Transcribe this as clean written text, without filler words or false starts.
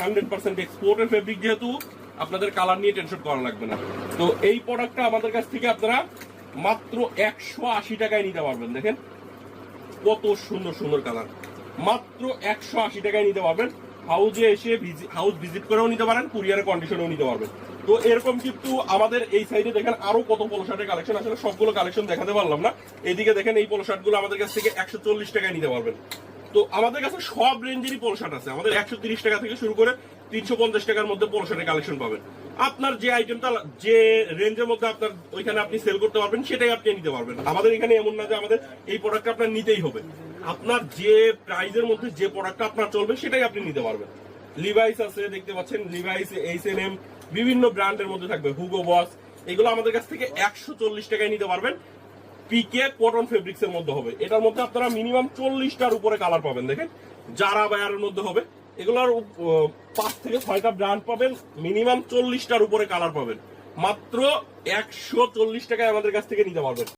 100% এক্সপোর্টের ফেব্রিক, যেহেতু আপনাদের কালার নিয়ে টেনশন করা লাগবে না। তো এই প্রোডাক্টটা আমাদের কাছ থেকে আপনারা মাত্র 180 টাকায় নিতে পারবেন। দেখেন কত সুন্দর সুন্দর কালার, মাত্র 180 টাকায় নিতে পারবেন। হাউজে এসে হাউস ভিজিট করেও নিতে পারেন, কুরিয়ারের কন্ডিশনেও নিতে পারবেন। তো এরকম কিন্তু আমাদের এই সাইডে দেখেন আরো কত পোলো শার্টের কালেকশন, আসলে সবগুলো কালেকশন দেখাতে পারলাম না। এইদিকে দেখেন এই পোলো শার্ট গুলো আমাদের কাছ থেকে 140 টাকায় নিতে পারবেন। তো আমাদের কাছে সব রেঞ্জেরই পোলো শার্ট আছে, আমাদের 130 টাকা থেকে শুরু করে 350 টাকার মধ্যে পোলো শার্টের কালেকশন পাবেন। আপনার যে আইটেমটা যে রেঞ্জের মধ্যে আপনার ওইখানে আপনি সেল করতে পারবেন সেটাই আপনি নিতে পারবেন। আমাদের এখানে এমন না যে আমাদের এই প্রোডাক্ট আপনার নিতেই হবে, আপনার যে প্রাইজের মধ্যে যে প্রোডাক্টটা আপনার চলবে সেটাই আপনি নিতে পারবেন। লিভাইস আছে, দেখতে পাচ্ছেন লিভাইস, H&M, বিভিন্ন ব্র্যান্ডের মধ্যে থাকবে, হুগো বস, এগুলো আমাদের কাছ থেকে 140 টাকায় নিতে পারবেন। পিকে কটন ফেব্রিক্স এর মধ্যে হবে, এটার মধ্যে আপনারা মিনিমাম 40টার উপরে কালার পাবেন। দেখেন যারা বায়ারের মধ্যে হবে, এগুলোর 5 থেকে 6টা ব্র্যান্ড পাবেন, মিনিমাম 40টার উপরে কালার পাবেন। মাত্র 140 টাকায় আমাদের কাছ থেকে নিতে পারবেন।